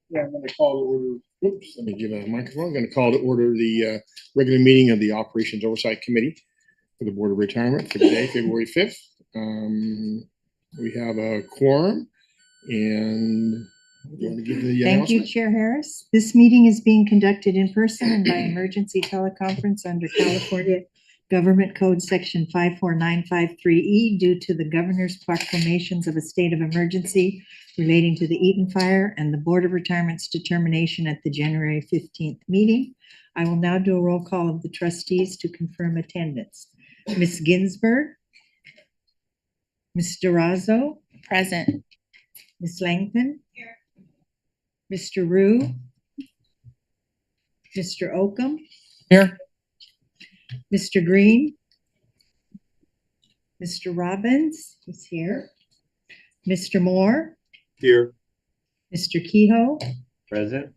Yeah, I'm going to call to order. Oops, let me give a microphone. I'm going to call to order the regular meeting of the Operations Oversight Committee for the Board of Retirement for today, February 5th. We have a quorum, and do you want to give the Thank you, Chair Harris. This meeting is being conducted in person and by emergency teleconference under California Government Code Section 54953E due to the governor's proclamations of a state of emergency relating to the Eaton fire and the Board of Retirement's determination at the January 15th meeting. I will now do a roll call of the trustees to confirm attendance. Ms. Ginsburg. Ms. Durazo. Present. Ms. Langton. Here. Mr. Rue. Mr. Oakham. Here. Mr. Green. Mr. Robbins is here. Mr. Moore. Here. Mr. Kehoe. Present.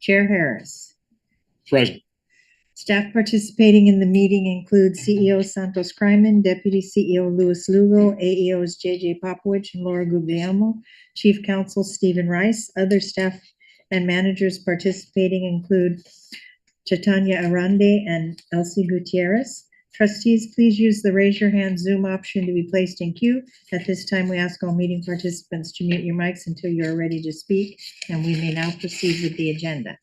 Chair Harris. Present. Staff participating in the meeting include CEO Santos Kryman, Deputy CEO Louis Lugo, AEOs JJ Popowich and Laura Guglielmo, Chief Counsel Stephen Rice. Other staff and managers participating include Chaitanya Arande and Elsie Gutierrez. Trustees, please use the raise your hand Zoom option to be placed in queue. At this time, we ask all meeting participants to mute your mics until you are ready to speak, and we may now proceed with the agenda.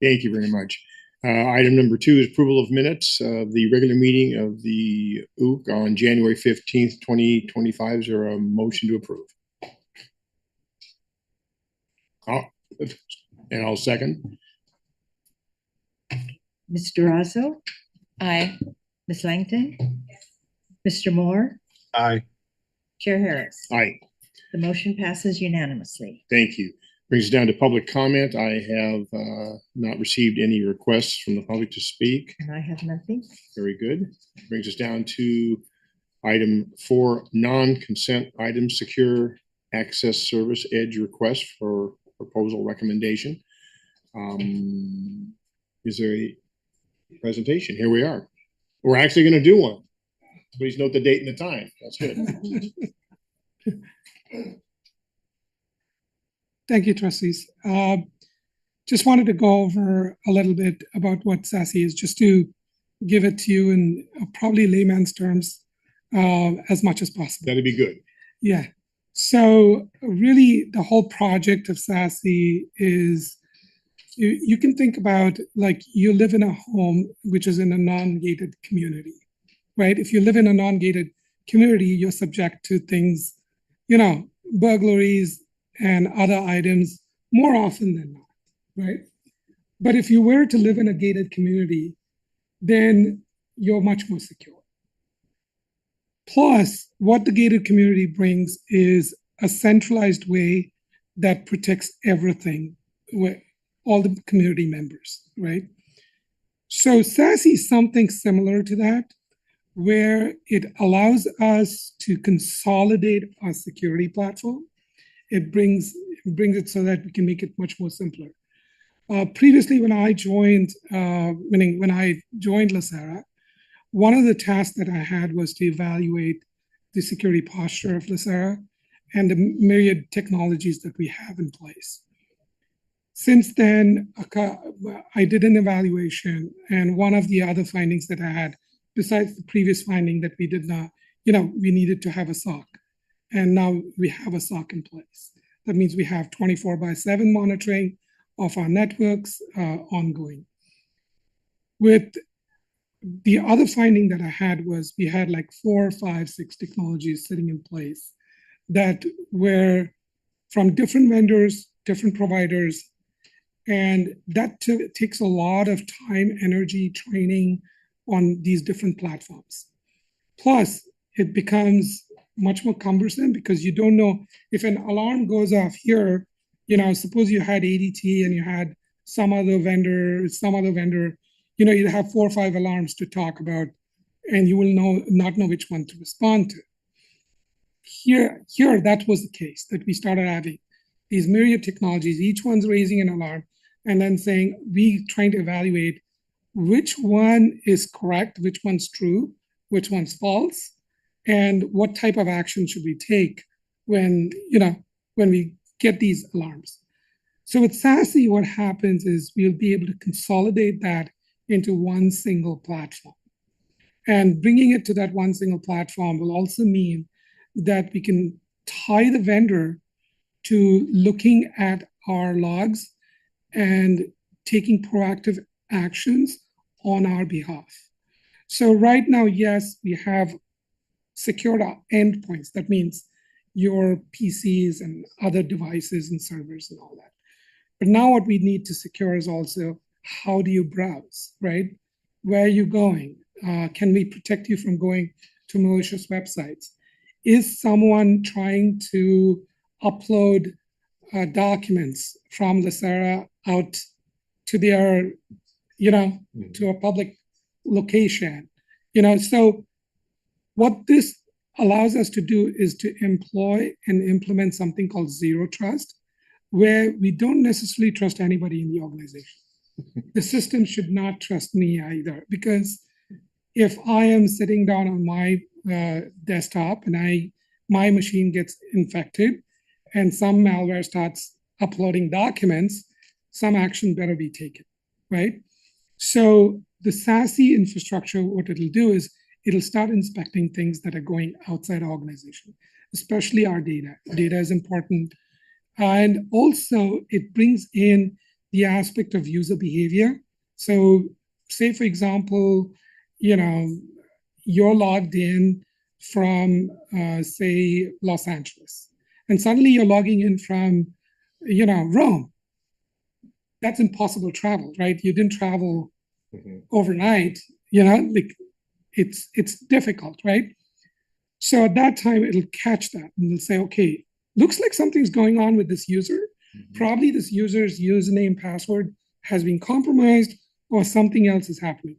Thank you very much. Item number 2 is approval of minutes of the regular meeting of the OOC on January 15th, 2025. Is there a motion to approve? And I'll second. Ms. Durazo. Aye. Ms. Langton. Mr. Moore. Aye. Chair Harris. Aye. The motion passes unanimously. Thank you. Brings us down to public comment. I have not received any requests from the public to speak. And I have nothing. Very good. Brings us down to item 4, non-consent items, secure access service edge request for proposal recommendation. Is there a presentation? Here we are. We're actually going to do one. Please note the date and the time. That's good. Thank you, trustees. Just wanted to go over a little bit about what SASE is, just to give it to you in probably layman's terms as much as possible. That'd be good. Yeah. So really, the whole project of SASE is you can think about like you live in a home which is in a non-gated community, right? If you live in a non-gated community, you're subject to things, burglaries and other items more often than not, right? But if you were to live in a gated community, then you're much more secure. Plus, what the gated community brings is a centralized way that protects everything with all the community members, right? So SASE is something similar to that, where it allows us to consolidate our security platform. It brings it so that we can make it much more simpler. Previously, when I joined LACERA, one of the tasks that I had was to evaluate the security posture of LACERA and the myriad technologies that we have in place. Since then, I did an evaluation, and one of the other findings that I had, besides the previous finding that we did not, we needed to have a SOC. And now we have a SOC in place. That means we have 24/7 monitoring of our networks ongoing. With the other finding that I had was we had like 4, 5, 6 technologies sitting in place that were from different vendors, different providers, and that takes a lot of time, energy, training on these different platforms. Plus, it becomes much more cumbersome because you don't know if an alarm goes off here, suppose you had ADT and you had some other vendor, you'd have 4 or 5 alarms to talk about, and you will not know which one to respond to. Here, that was the case, that we started having these myriad technologies, each one's raising an alarm, and then saying, we trying to evaluate which one is correct, which one's true, which one's false, and what type of action should we take when we get these alarms. So with SASE, what happens is we'll be able to consolidate that into one single platform. And bringing it to that one single platform will also mean that we can tie the vendor to looking at our logs and taking proactive actions on our behalf. So right now, yes, we have secured our endpoints. That means your PCs and other devices and servers and all that. But now what we need to secure is also, how do you browse, right? Where are you going? Can we protect you from going to malicious websites? Is someone trying to upload documents from LACERA out to their, to a public location? So what this allows us to do is to employ and implement something called zero trust, where we don't necessarily trust anybody in the organization. The system should not trust me either, because if I am sitting down on my desktop and my machine gets infected and some malware starts uploading documents, some action better be taken, right? So the SASE infrastructure, what it'll do is it'll start inspecting things that are going outside our organization, especially our data. Data is important. And also it brings in the aspect of user behavior. So say, for example, you're logged in from, say, Los Angeles, and suddenly you're logging in from, Rome. That's impossible travel, right? You didn't travel overnight, like it's difficult, right? So at that time, it'll catch that and it'll say, okay, looks like something's going on with this user. Probably this user's username, password has been compromised, or something else is happening.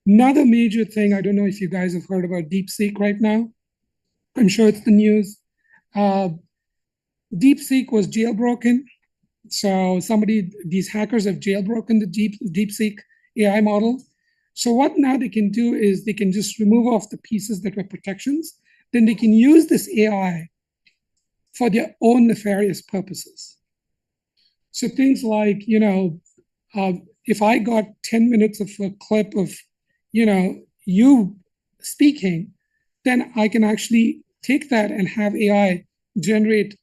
Another major thing, I don't know if you guys have heard about DeepSeek right now. I'm sure it's the news. DeepSeek was jailbroken. So these hackers have jailbroken the DeepSeek AI model. So what now they can do is they can just remove off the pieces that were protections. Then they can use this AI for their own nefarious purposes. So things like, if I got 10 minutes of a clip of, you speaking, then I can actually take that and have AI generate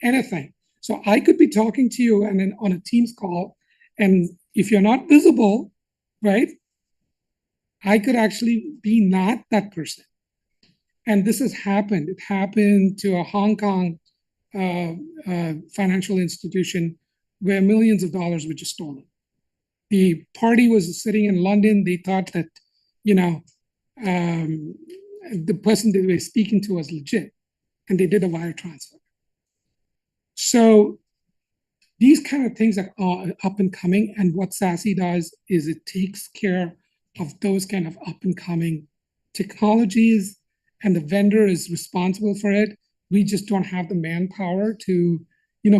anything. So I could be talking to you and then on a Teams call, and if you're not visible, right, I could actually be not that person. And this has happened. It happened to a Hong Kong financial institution where millions of dollars were just stolen. The party was sitting in London. They thought that, the person they were speaking to was legit, and they did a wire transfer. So these kind of things are up and coming, and what SASE does is it takes care of those kind of up and coming technologies, and the vendor is responsible for it. We just don't have the manpower to,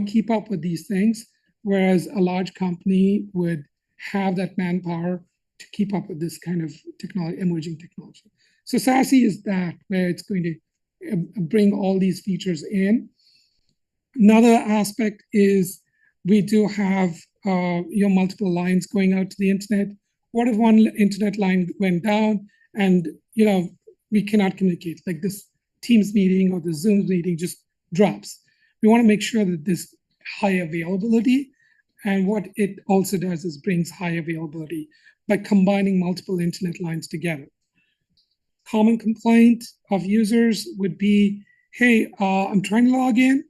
keep up with these things, whereas a large company would have that manpower to keep up with this kind of technology, emerging technology. So SASE is that, where it's going to bring all these features in. Another aspect is we do have multiple lines going out to the internet. What if one internet line went down and we cannot communicate? Like this Teams meeting or the Zoom meeting just drops. We want to make sure that there's high availability, and what it also does is brings high availability by combining multiple internet lines together. Common complaint of users would be, hey, I'm trying to log in,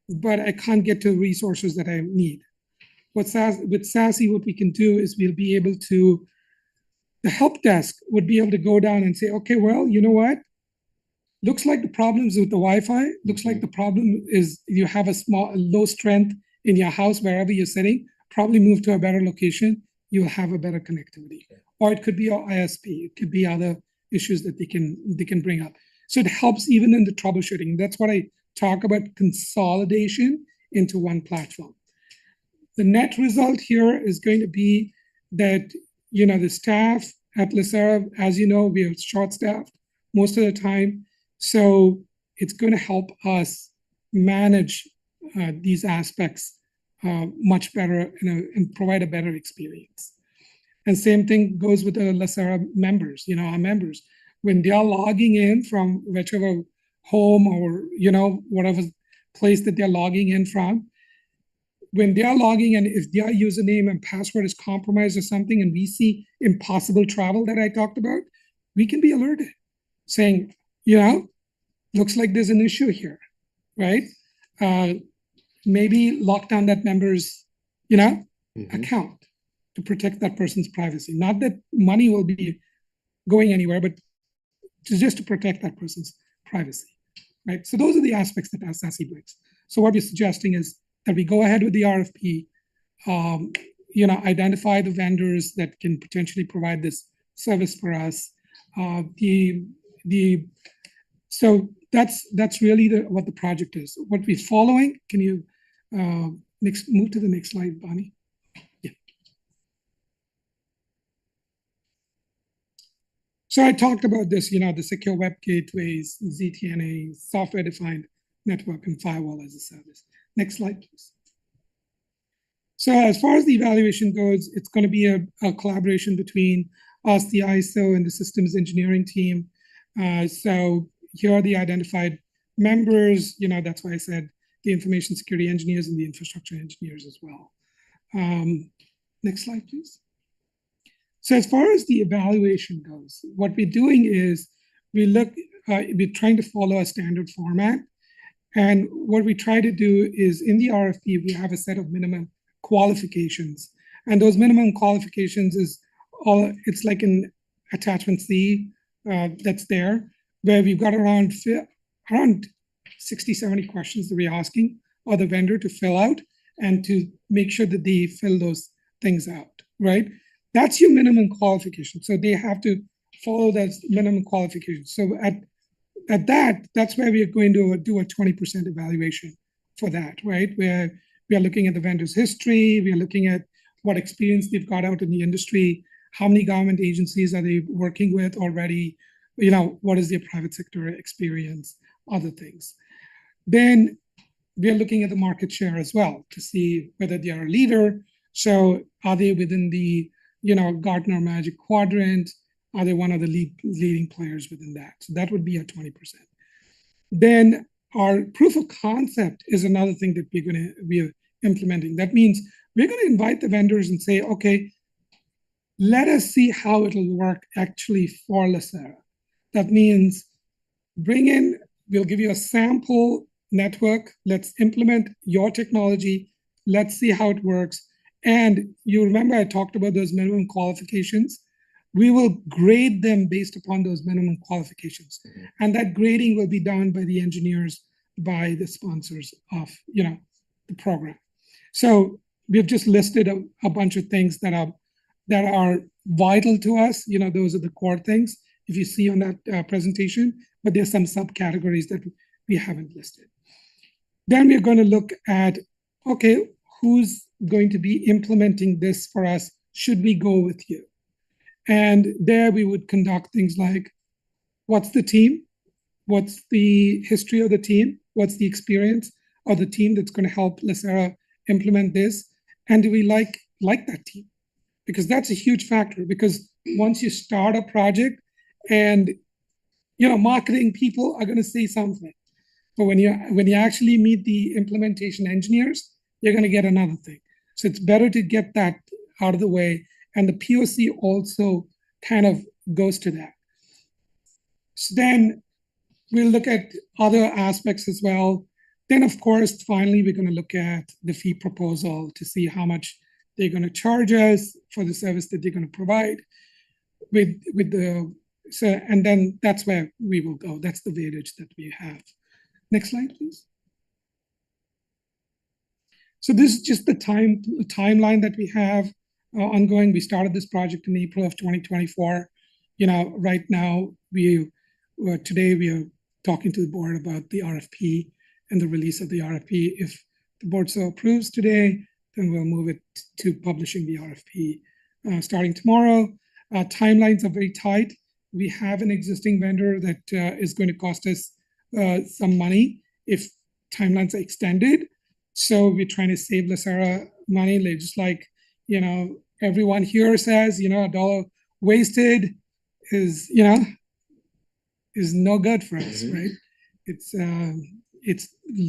but I can't get to resources that I need. With SASE, what we can do is we'll be able to, the help desk would be able to go down and say, okay, well, you know what? Looks like the problem's with the Wi-Fi. Looks like the problem is you have a low strength in your house, wherever you're sitting. Probably move to a better location. You'll have a better connectivity. Or it could be your ISP. It could be other issues that they can bring up. So it helps even in the troubleshooting. That's what I talk about, consolidation into one platform. The net result here is going to be that, the staff at LACERA, as you know, we are short-staffed most of the time. So it's going to help us manage these aspects much better and provide a better experience. And same thing goes with the LACERA members, our members. When they are logging in from whichever home or, whatever place that they're logging in from, when they are logging in, if their username and password is compromised or something, and we see impossible travel that I talked about, we can be alerted saying, looks like there's an issue here, right? Maybe lock down that member's, account to protect that person's privacy. Not that money will be going anywhere, but just to protect that person's privacy, right? So those are the aspects that SASE brings. So what we're suggesting is that we go ahead with the RFP, identify the vendors that can potentially provide this service for us. So that's really what the project is. What we're following, can you move to the next slide, Bonnie? Yeah. So I talked about this, the secure web gateways, ZTNA, software-defined network, and firewall as a service. Next slide, please. So as far as the evaluation goes, it's going to be a collaboration between us, the ISO, and the systems engineering team. So here are the identified members. That's why I said the information security engineers and the infrastructure engineers as well. Next slide, please. So as far as the evaluation goes, what we're doing is we're trying to follow a standard format. And what we try to do is in the RFP, we have a set of minimum qualifications. And those minimum qualifications it's like an attachment C that's there, where we've got around 60, 70 questions that we're asking or the vendor to fill out and to make sure that they fill those things out, right? That's your minimum qualification. So they have to follow that minimum qualification. So at that's where we are going to do a 20% evaluation for that, right? Where we are looking at the vendor's history, we are looking at what experience they've got out in the industry, how many government agencies are they working with already, what is their private sector experience, other things. Then we are looking at the market share as well to see whether they are a leader. So are they within the Gartner Magic Quadrant? Are they one of the leading players within that? So that would be a 20%. Then our proof of concept is another thing that we're implementing. That means we're going to invite the vendors and say, okay, let us see how it'll work actually for LACERA. That means we'll give you a sample network. Let's implement your technology. Let's see how it works. And you remember I talked about those minimum qualifications. We will grade them based upon those minimum qualifications. And that grading will be done by the engineers, by the sponsors of the program. So we've just listed a bunch of things that are vital to us. Those are the core things if you see on that presentation, but there's some subcategories that we haven't listed. Then we're going to look at, okay, who's going to be implementing this for us? Should we go with you? And there we would conduct things like, what's the team? What's the history of the team? What's the experience of the team that's going to help LACERA implement this? And do we like that team? Because that's a huge factor, because once you start a project and marketing people are going to say something, but when you actually meet the implementation engineers, you're going to get another thing. So it's better to get that out of the way. And the POC also kind of goes to that. So then we'll look at other aspects as well. Then, of course, finally, we're going to look at the fee proposal to see how much they're going to charge us for the service that they're going to provide. And then that's where we will go. That's the weightage that we have. Next slide, please. So this is just the timeline that we have ongoing. We started this project in April of 2024. Right now, today we are talking to the board about the RFP and the release of the RFP. If the board so approves today, then we'll move it to publishing the RFP starting tomorrow. Timelines are very tight. We have an existing vendor that is going to cost us some money if timelines are extended. So we're trying to save LACERA money, just like, everyone here says, a dollar wasted is, is no good for us, right? It's a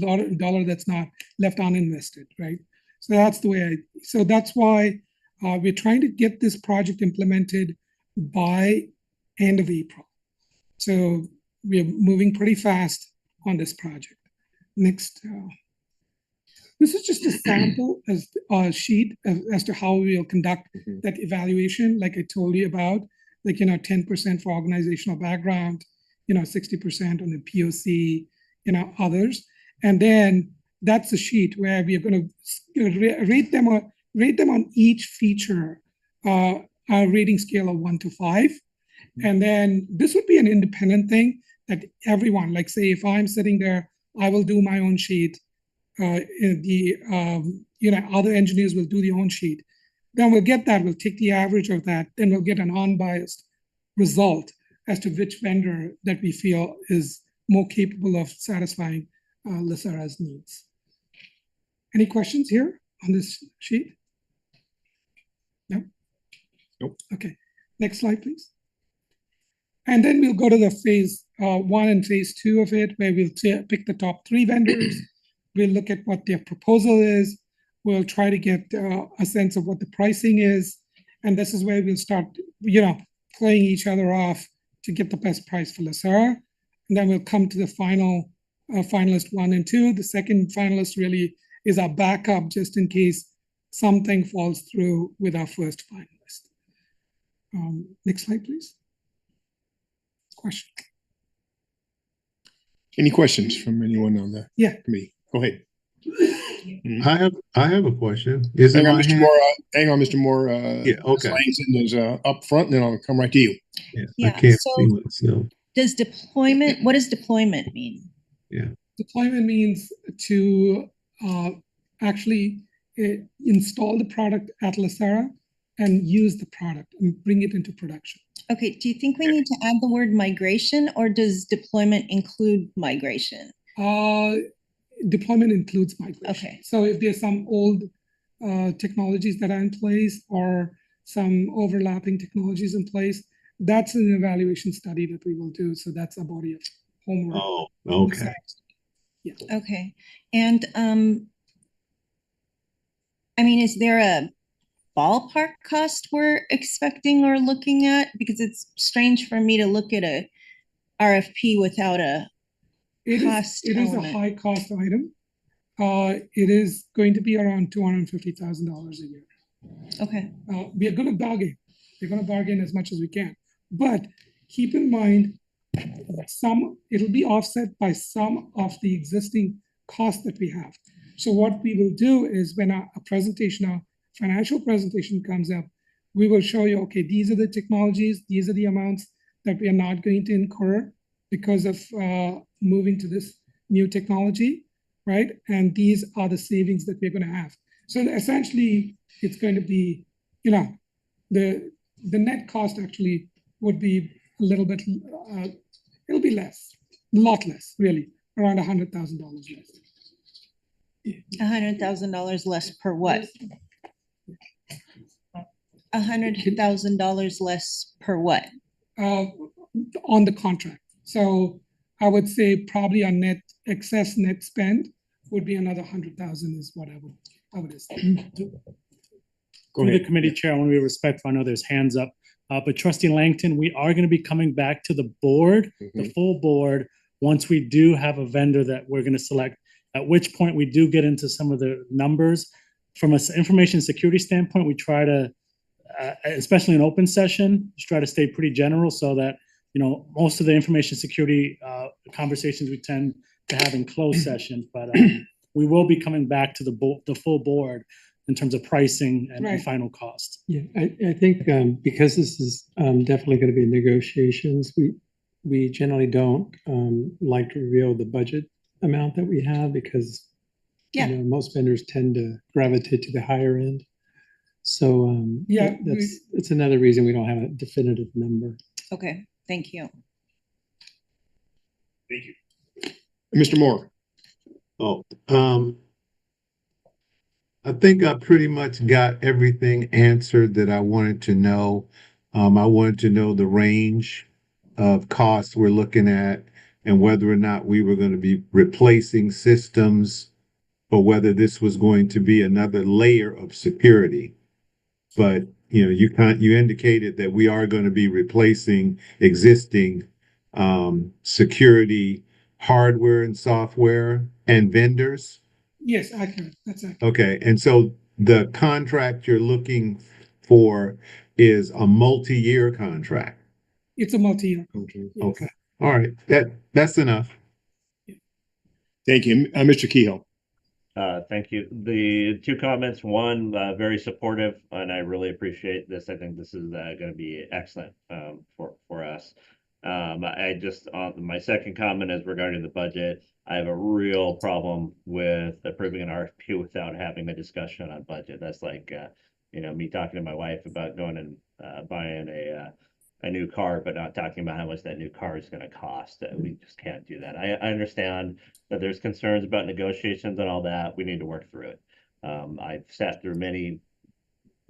lot of dollar that's not left uninvested, right? So that's the way so that's why we're trying to get this project implemented by end of April. So we're moving pretty fast on this project. Next, this is just a sample as sheet as to how we will conduct that evaluation, like I told you about, like, 10% for organizational background, 60% on the POC, others. And then that's a sheet where we are going to rate them on each feature, a rating scale of 1 to 5. And then this would be an independent thing that everyone, like, say, if I'm sitting there, I will do my own sheet. Other engineers will do their own sheet. Then we'll get that. We'll take the average of that. Then we'll get an unbiased result as to which vendor that we feel is more capable of satisfying LACERA's needs. Any questions here on this sheet? No? Nope. Okay. Next slide, please. And then we'll go to the phase 1 and phase 2 of it, where we'll pick the top 3 vendors. We'll look at what their proposal is. We'll try to get a sense of what the pricing is. And this is where we'll start, playing each other off to get the best price for LACERA. And then we'll come to the final finalist 1 and 2. The second finalist really is our backup, just in case something falls through with our first finalist. Next slide, please. Question. Any questions from anyone on the committee? Go ahead. I have a question. Is hang it on, my Mr. hand? Moore. Hang on, Mr. Moore. Yeah, okay. Langston is up front, and then I'll come right to you. I can't see myself. What does deployment mean? Yeah. Deployment means to actually install the product at LACERA and use the product and bring it into production. Okay, do you think we need to add the word migration, or does deployment include migration? Deployment includes migration. Okay. So if there's some old technologies that are in place or some overlapping technologies in place, that's an evaluation study that we will do. So that's a body of homework. Oh, okay. Yeah. Okay. And is there a ballpark cost we're expecting or looking at? Because it's strange for me to look at a RFP without a cost It is a element. high cost item. It is going to be around $250,000 a year. Okay. We are going to bargain. We're going to bargain as much as we can. But keep in mind, it'll be offset by some of the existing costs that we have. So what we will do is when our financial presentation comes up, we will show you, okay, these are the technologies, these are the amounts that we are not going to incur because of moving to this new technology, right? And these are the savings that we're going to have. So essentially, it's going to be, the net cost actually would be a little bit, it'll be less, a lot less, really, around $100,000 less. $100,000 less per what? $100,000 less per what? On the contract. So I would say probably our net spend would be another 100,000 is what I would estimate. Go Through ahead. the committee chair, I want to be respectful. I know there's hands up. But Trustee Langton, we are going to be coming back to the board, the full board, once we do have a vendor that we're going to select, at which point we do get into some of the numbers. From an information security standpoint, we try to, especially in open session, just try to stay pretty general so that, most of the information security conversations we tend to have in closed session. But we will be coming back to the full board in terms of pricing and final cost. Yeah, I think because this is definitely going to be negotiations, we generally don't like to reveal the budget amount that we have because most vendors tend to gravitate to the higher end. So that's another reason we don't have a definitive number. Okay, thank you. Thank you. Mr. Moore. Oh, I think I pretty much got everything answered that I wanted to know. I wanted to know the range of costs we're looking at and whether or not we were going to be replacing systems or whether this was going to be another layer of security. But you indicated that we are going to be replacing existing security hardware and software and vendors. Yes, accurate. That's accurate. Okay, and so the contract you're looking for is a multi-year contract. It's a multi-year. Okay. Yes. Okay, all right, that's enough. Thank you. Mr. Kehoe. Thank you. The two comments, one, very supportive, and I really appreciate this. I think this is going to be excellent for us. I just, my second comment is regarding the budget. I have a real problem with approving an RFP without having a discussion on budget. That's like, me talking to my wife about going and buying a new car, but not talking about how much that new car is going to cost. We just can't do that. I understand that there's concerns about negotiations and all that. We need to work through it. I've sat through many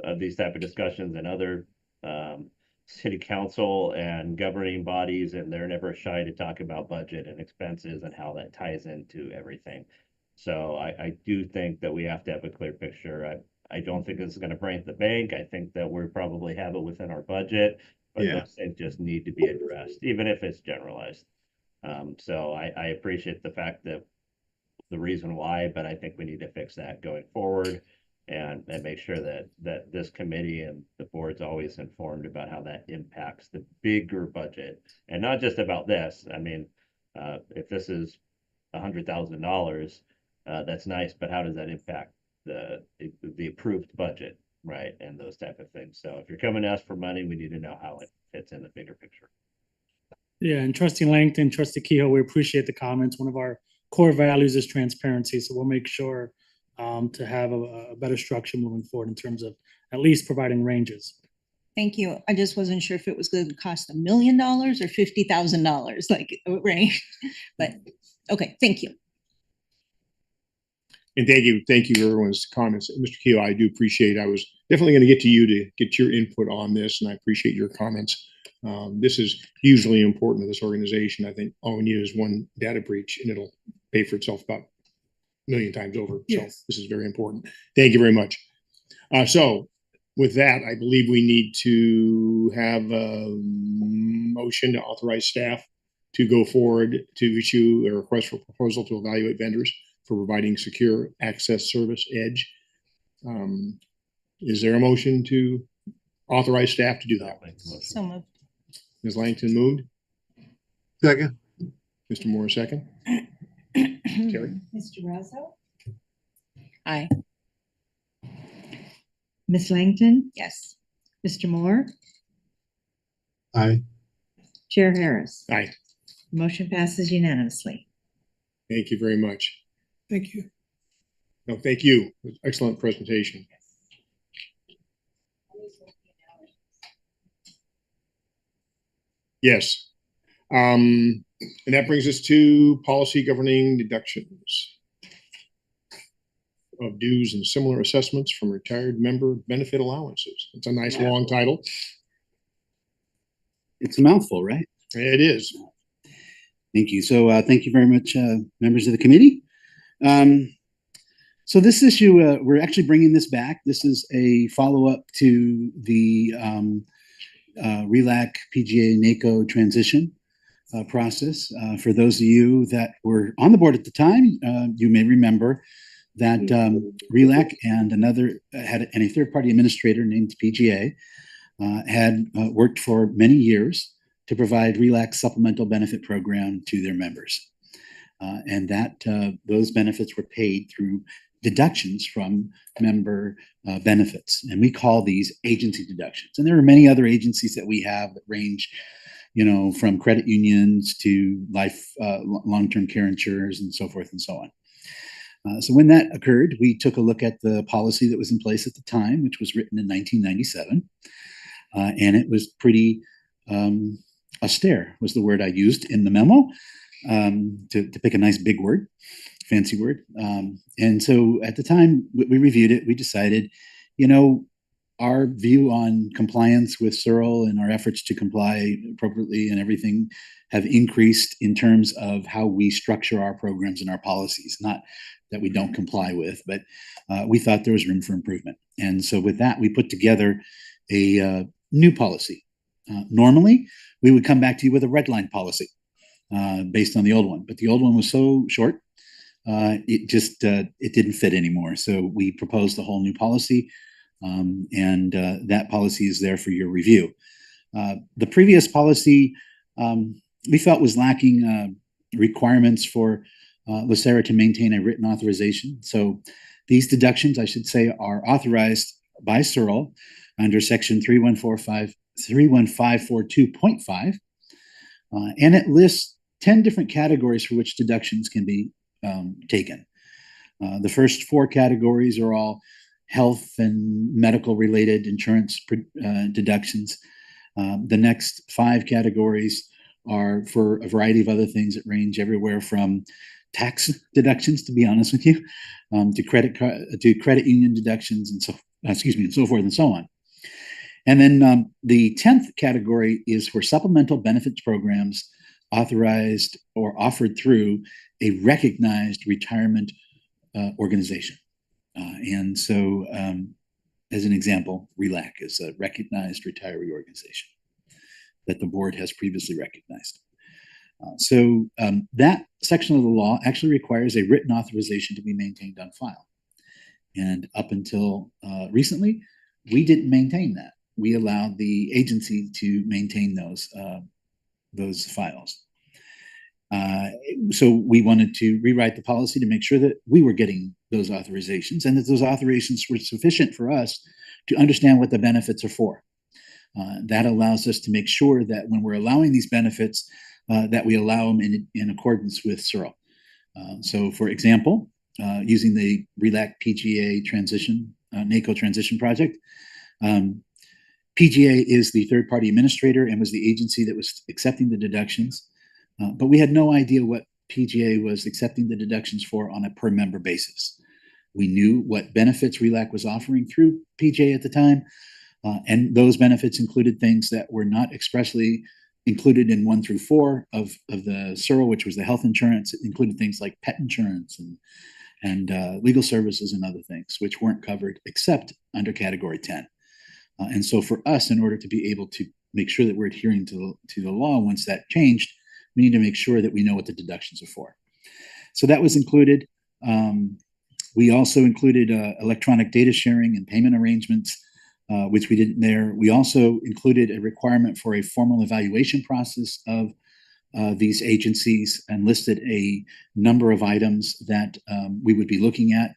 of these type of discussions and other city council and governing bodies, and they're never shy to talk about budget and expenses and how that ties into everything. So I do think that we have to have a clear picture. I don't think this is going to break the bank. I think that we probably have it within our budget, but Yeah. those things just need to be addressed, even if it's generalized. So I appreciate the fact that the reason why, but I think we need to fix that going forward and make sure that this committee and the board's always informed about how that impacts the bigger budget and not just about this. I mean, if this is $100,000, that's nice, but how does that impact the approved budget, right? And those type of things. So if you're coming to us for money, we need to know how it fits in the bigger picture. Yeah, and Trustee Langton, Trustee Kehoe, we appreciate the comments. One of our core values is transparency, so we'll make sure to have a better structure moving forward in terms of at least providing ranges. Thank you. I just wasn't sure if it was going to cost $1 million or $50,000, like, right? But, okay, thank you. And thank you for everyone's comments. Mr. Kehoe, I do appreciate, I was definitely going to get to you to get your input on this, and I appreciate your comments. This is hugely important to this organization. I think all we need is one data breach and it'll pay for itself about 1,000,000 times over. So Yes. this is very important. Thank you very much. So with that, I believe we need to have a motion to authorize staff to go forward to issue a request for proposal to evaluate vendors for providing secure access service edge. Is there a motion to authorize staff to do that? So moved. Ms. Langton moved. Second. Mr. Moore, second. Terry? Mr. Razo? Aye. Ms. Langton? Yes. Mr. Moore? Aye. Chair Harris? Aye. Motion passes unanimously. Thank you very much. Thank you. No, thank you. Excellent presentation. Yes. And that brings us to policy governing deductions of dues and similar assessments from retired member benefit allowances. It's a nice long title. It's a mouthful, right? It is. Thank you. So thank you very much, members of the committee. So this issue, we're actually bringing this back. This is a follow-up to the RELAC PGA NACO transition process. For those of you that were on the board at the time, you may remember that RELAC and a third-party administrator named PGA had worked for many years to provide RELAC supplemental benefit program to their members. And that those benefits were paid through deductions from member benefits. And we call these agency deductions. And there are many other agencies that we have that range, from credit unions to life, long-term care insurers and so forth and so on. So when that occurred, we took a look at the policy that was in place at the time, which was written in 1997. And it was pretty austere was the word I used in the memo, to pick a nice big word, fancy word. And so at the time we reviewed it, we decided, you know, our view on compliance with Searle and our efforts to comply appropriately and everything have increased in terms of how we structure our programs and our policies. Not that we don't comply with, but we thought there was room for improvement. And so with that, we put together a new policy. Normally, we would come back to you with a red line policy based on the old one, but the old one was so short, it didn't fit anymore. So we proposed a whole new policy, and that policy is there for your review. The previous policy we felt was lacking requirements for LACERA to maintain a written authorization. So these deductions, I should say, are authorized by Searle under section 31542.5, and it lists 10 different categories for which deductions can be taken. The first 4 categories are all health and medical related insurance deductions. The next 5 categories are for a variety of other things that range everywhere from tax deductions, to be honest with you, to credit union deductions, and so forth and so on. And then the 10th category is for supplemental benefits programs authorized or offered through a recognized retirement organization. And so, as an example, RELAC is a recognized retiree organization that the board has previously recognized. So that section of the law actually requires a written authorization to be maintained on file. And up until recently, we didn't maintain that. We allowed the agency to maintain those files. So we wanted to rewrite the policy to make sure that we were getting those authorizations and that those authorizations were sufficient for us to understand what the benefits are for. That allows us to make sure that when we're allowing these benefits, that we allow them in accordance with Searle. So for example, using the RELAC PGA transition, NACO transition project, PGA is the third-party administrator and was the agency that was accepting the deductions, but we had no idea what PGA was accepting the deductions for on a per-member basis. We knew what benefits RELAC was offering through PGA at the time, and those benefits included things that were not expressly included in 1 through 4 of the Searle, which was the health insurance. It included things like pet insurance and legal services and other things, which weren't covered except under Category 10. And so for us, in order to be able to make sure that we're adhering to the law once that changed, we need to make sure that we know what the deductions are for. So that was included. We also included electronic data sharing and payment arrangements, which we didn't there. We also included a requirement for a formal evaluation process of these agencies and listed a number of items that we would be looking at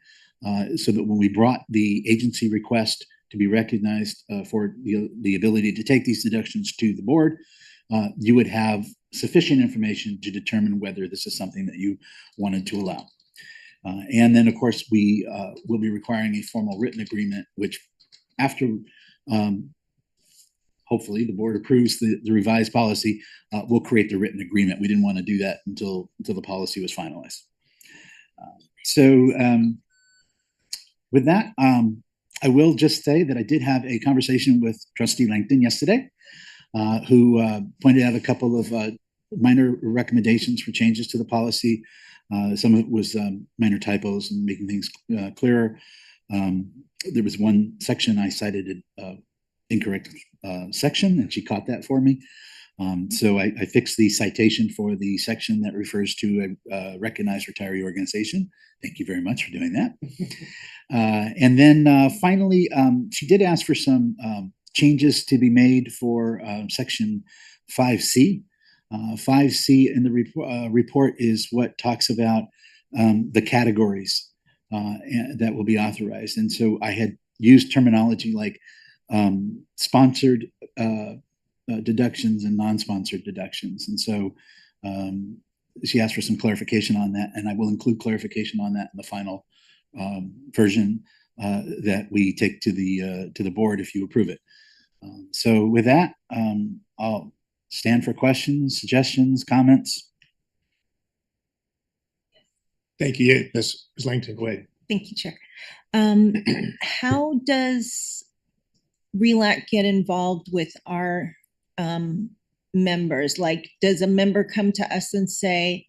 so that when we brought the agency request to be recognized for the ability to take these deductions to the board, you would have sufficient information to determine whether this is something that you wanted to allow. And then, of course, we will be requiring a formal written agreement, which after hopefully the board approves the revised policy, we'll create the written agreement. We didn't want to do that until the policy was finalized. So with that, I will just say that I did have a conversation with Trustee Langton yesterday, who pointed out a couple of minor recommendations for changes to the policy. Some of it was minor typos and making things clearer. There was one section I cited an incorrect section, and she caught that for me. So I fixed the citation for the section that refers to a recognized retiree organization. Thank you very much for doing that. And then finally, she did ask for some changes to be made for section 5C. 5C in the report is what talks about the categories that will be authorized. And so I had used terminology like sponsored deductions and non-sponsored deductions. And so she asked for some clarification on that, and I will include clarification on that in the final version that we take to the board if you approve it. So with that, I'll stand for questions, suggestions, comments. Thank you. Yeah, Ms. Langton, go ahead. Thank you, Chair. How does RELAC get involved with our members? Like, does a member come to us and say,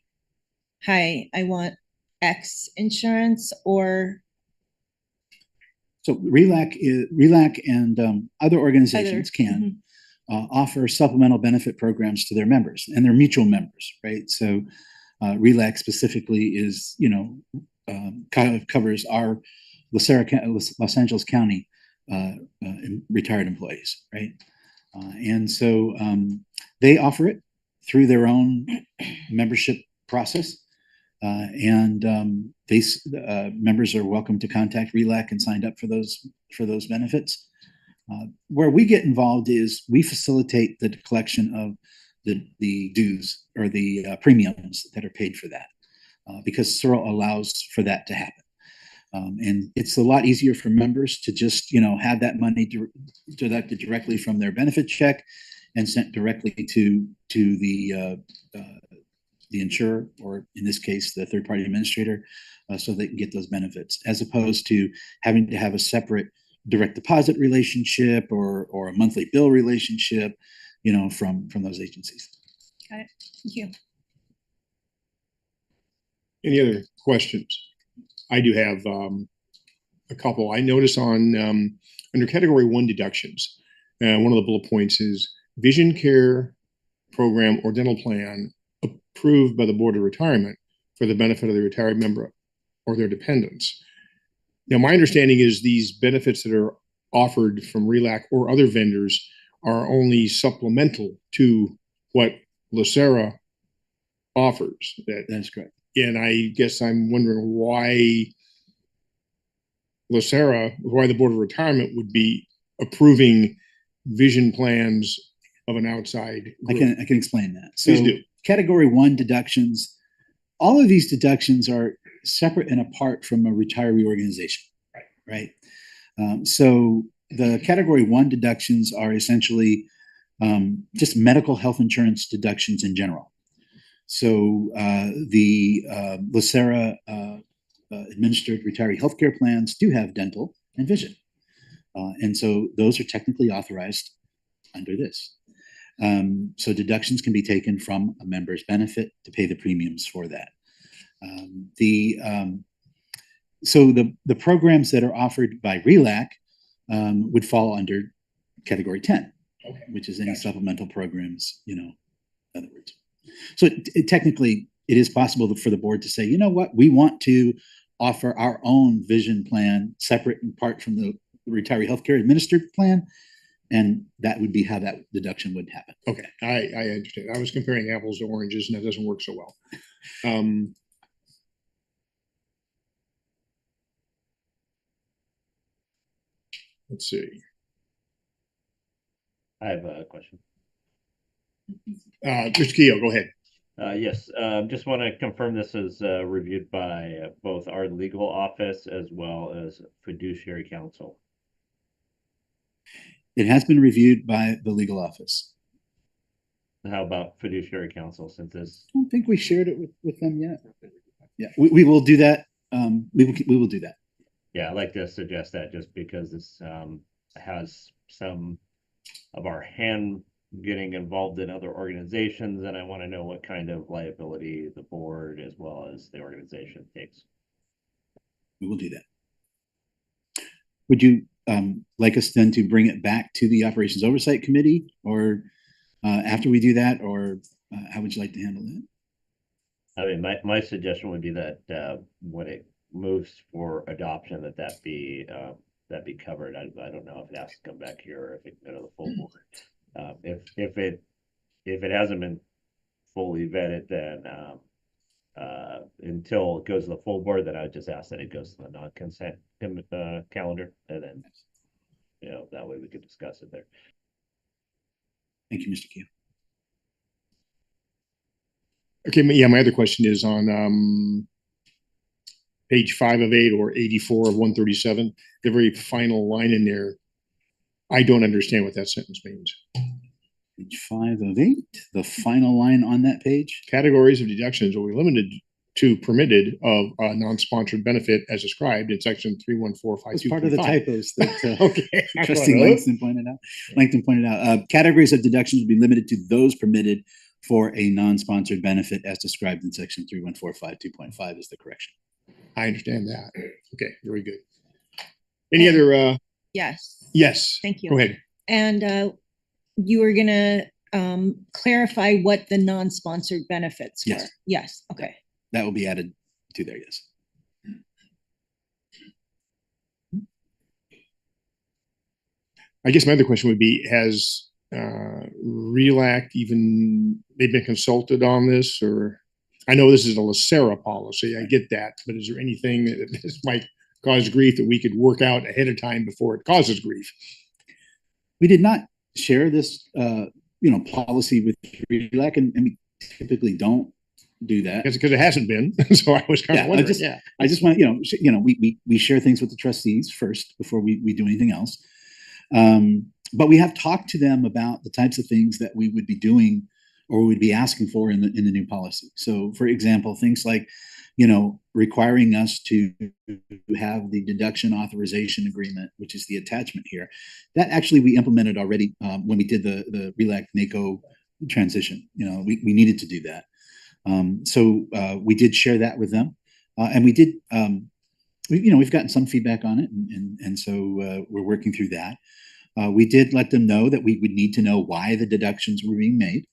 hi, I want X insurance, or So RELAC and other organizations can offer supplemental benefit programs to their members, and they're mutual members, right? So RELAC specifically is, kind of covers our Los Angeles County retired employees, right? And so they offer it through their own membership process. Members are welcome to contact RELAC and sign up for those benefits. Where we get involved is we facilitate the collection of the dues or the premiums that are paid for that, because CERL allows for that to happen. And it's a lot easier for members to just, have that money deducted directly from their benefit check and sent directly to the insurer, or in this case, the third-party administrator, so they can get those benefits, as opposed to having to have a separate direct deposit relationship or a monthly bill relationship, from those agencies. got it? Thank you. Any other questions? I do have a couple. I notice on under category 1 deductions, one of the bullet points is vision care program or dental plan approved by the Board of Retirement for the benefit of the retired member or their dependents. Now, my understanding is these benefits that are offered from RELAC or other vendors are only supplemental to what LACERA offers. That's correct. And I guess I'm wondering why the Board of Retirement would be approving vision plans of an outside group. I can explain that. Please do. Category 1 deductions, all of these deductions are separate and apart from a retiree organization, right? So the category 1 deductions are essentially just medical health insurance deductions in general. So the LACERA administered retiree healthcare plans do have dental and vision. And so those are technically authorized under this. So deductions can be taken from a member's benefit to pay the premiums for that. So the programs that are offered by RELAC would fall under category 10, which is any supplemental programs, in other words. So technically, it is possible for the board to say, you know what, we want to offer our own vision plan separate and apart from the retiree healthcare administered plan. And that would be how that deduction would happen. Okay, I understand. I was comparing apples to oranges, and that doesn't work so well. Let's see. I have a question. Mr. Keogh, go ahead. Yes, just want to confirm this is reviewed by both our legal office as well as fiduciary counsel. It has been reviewed by the legal office. How about fiduciary counsel, since this? I don't think we shared it with them yet. Yeah, we will do that. We will do that. Yeah, I'd like to suggest that just because this has some of our hand getting involved in other organizations, and I want to know what kind of liability the board as well as the organization takes. We will do that. Would you like us then to bring it back to the Operations Oversight Committee, or after we do that, or how would you like to handle that? I mean, my suggestion would be that when it moves for adoption, that be covered. I don't know if it has to come back here or if it can go to the full board. If it hasn't been fully vetted, then until it goes to the full board, then I would just ask that it goes to the non-consent calendar, and then that way we could discuss it there. Thank you, Mr. Keogh. Okay, yeah, my other question is on page 5 of 8 or 84 of 137, the very final line in there. I don't understand what that sentence means. Page 5 of 8, the final line on that page. Categories of deductions will be limited to permitted of a non-sponsored benefit as described in section 31452.5. It's part of the typos that Okay. trustee Langston pointed out. Categories of deductions will be limited to those permitted for a non-sponsored benefit as described in section 31452.5 is the correction. I understand that. Okay, very good. Any other, Yes, yes, thank you. go ahead. And you were gonna clarify what the non-sponsored benefits were? Yes. Yes, okay. That will be added to there, yes. I guess my other question would be, has RELAC they've been consulted on this, or I know this is a LACERA policy, I get that, but is there anything that this might cause grief that we could work out ahead of time before it causes grief? We did not share this, policy with RELAC, and we typically don't do that. Because it hasn't been, so I was kind of wondering. I just want, we share things with the trustees first before we do anything else. But we have talked to them about the types of things that we would be doing or would be asking for in the new policy. So, for example, things like, requiring us to have the deduction authorization agreement, which is the attachment here. That actually we implemented already when we did the RELAC NACO transition. We needed to do that. So we did share that with them, and we did. We've gotten some feedback on it, and so we're working through that. We did let them know that we would need to know why the deductions were being made.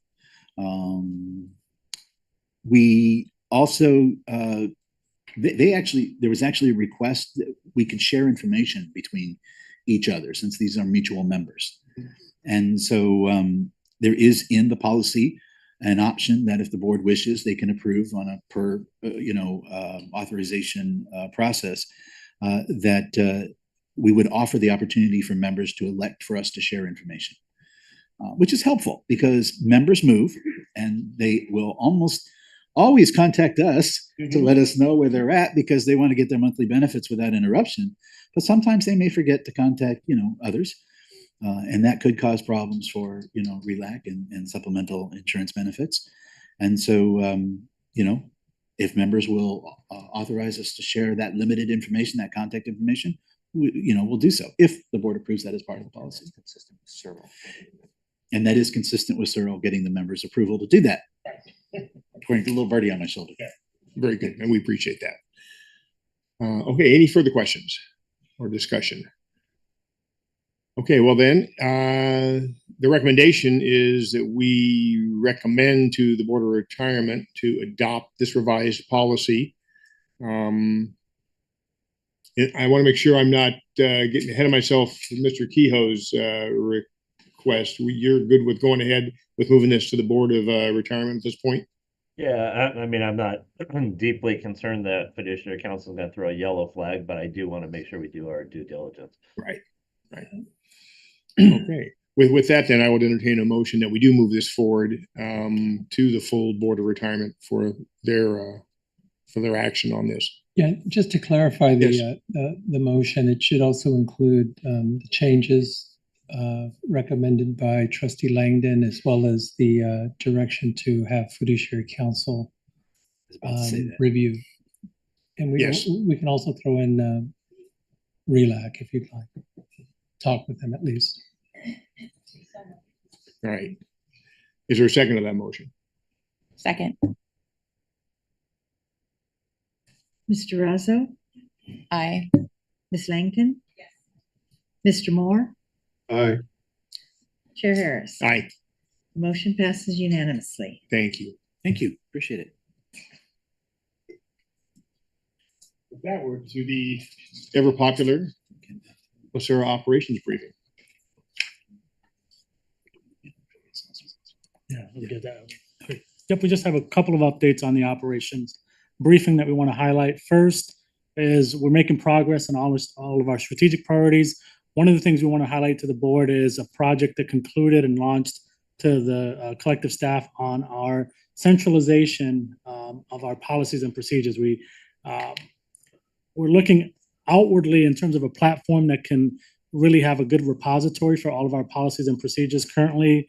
We also there was actually a request that we could share information between each other since these are mutual members, and so there is in the policy an option that if the board wishes, they can approve on a per authorization process that we would offer the opportunity for members to elect for us to share information, which is helpful because members move and they will almost always contact us to let us know where they're at because they want to get their monthly benefits without interruption. But sometimes they may forget to contact, others. And that could cause problems for, RELAC and supplemental insurance benefits. And so, if members will authorize us to share that limited information, that contact information, we'll do so if the board approves that as part of the policy. Consistent with CERL. And that is consistent with CERL getting the members' approval to do that. According to the little birdie on my shoulder. Yeah. Very good, and we appreciate that. Okay, any further questions or discussion? Okay, well then, the recommendation is that we recommend to the Board of Retirement to adopt this revised policy. I want to make sure I'm not getting ahead of myself with Mr. Kehoe's request. You're good with going ahead with moving this to the Board of Retirement at this point? Yeah, I mean, I'm not deeply concerned that fiduciary council is going to throw a yellow flag, but I do want to make sure we do our due diligence. Right. Okay. With that, then I would entertain a motion that we do move this forward to the full Board of Retirement for their action on this. Yeah, just to clarify Yes. the motion, it should also include the changes recommended by Trustee Langdon, as well as the direction to have fiduciary council review. And we can also throw in RELAC if you'd like. Talk with them at least. All right. Is there a second to that motion? Second. Mr. Razzo, Aye. Ms. Langton? Yes. Mr. Moore? Aye. Chair Harris? Aye. Motion passes unanimously. Thank you. Thank you. Appreciate it. With that, we're to the ever popular LACERA operations briefing. Yeah, we'll get that. Yep, we just have a couple of updates on the operations briefing that we want to highlight. First is we're making progress on all of our strategic priorities. One of the things we want to highlight to the board is a project that concluded and launched to the collective staff on our centralization of our policies and procedures. We're looking outwardly in terms of a platform that can really have a good repository for all of our policies and procedures. Currently,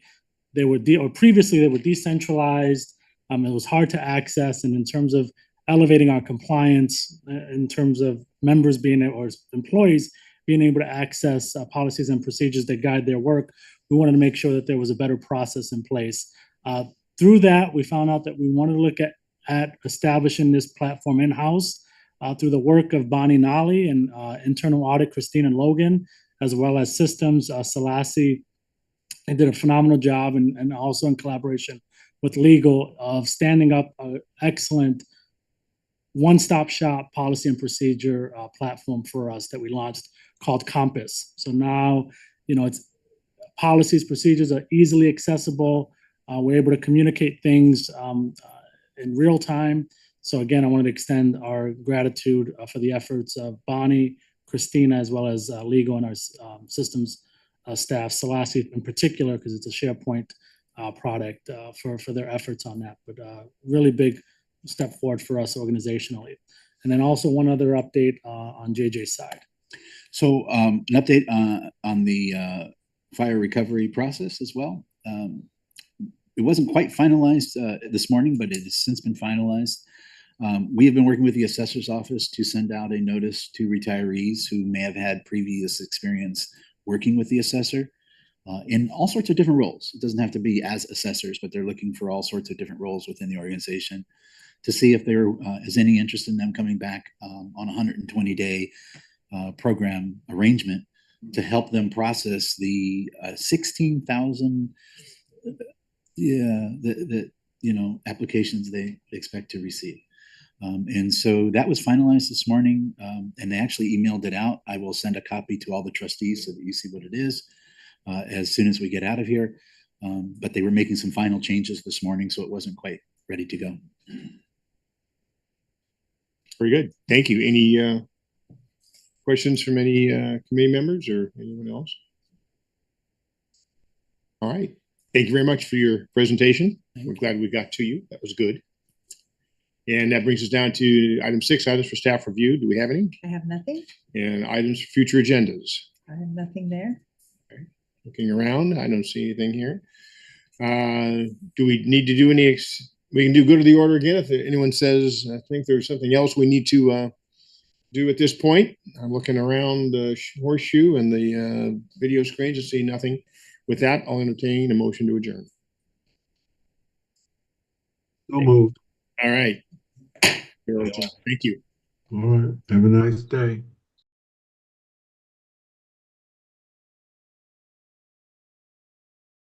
previously they were decentralized. It was hard to access, and in terms of elevating our compliance in terms of members being or employees being able to access policies and procedures that guide their work. We wanted to make sure that there was a better process in place. Through that, we found out that we wanted to look at establishing this platform in-house through the work of Bonnie Nolly and internal audit Christine and Logan, as well as systems, Selassie. They did a phenomenal job, and also in collaboration with legal of standing up an excellent one-stop shop policy and procedure platform for us that we launched called Compass. So now, it's policies, procedures are easily accessible. We're able to communicate things in real time. So again, I wanted to extend our gratitude for the efforts of Bonnie, Christina, as well as legal and our systems staff, Selassie in particular, because it's a SharePoint product for their efforts on that. But really big step forward for us organizationally. And then also one other update on JJ's side. So an update on the fire recovery process as well. It wasn't quite finalized this morning, but it has since been finalized. We have been working with the assessor's office to send out a notice to retirees who may have had previous experience working with the assessor in all sorts of different roles. It doesn't have to be as assessors, but they're looking for all sorts of different roles within the organization to see if there is any interest in them coming back on a 120-day program arrangement to help them process the 16,000 applications they expect to receive. And so that was finalized this morning, and they actually emailed it out. I will send a copy to all the trustees so that you see what it is as soon as we get out of here. But they were making some final changes this morning, so it wasn't quite ready to go. Very good. Thank you. Any questions from any committee members or anyone else? All right. Thank you very much for your presentation. We're glad we got to you. That was good. And that brings us down to item 6, items for staff review. Do we have any? I have nothing. And items for future agendas. I have nothing there. Okay. Looking around, I don't see anything here. Do we need to do any? We can do good of the order again if anyone says, I think there's something else we need to do at this point. I'm looking around the horseshoe and the video screens to see nothing. With that, I'll entertain a motion to adjourn. So moved. All right. Thank you. All right. Have a nice day.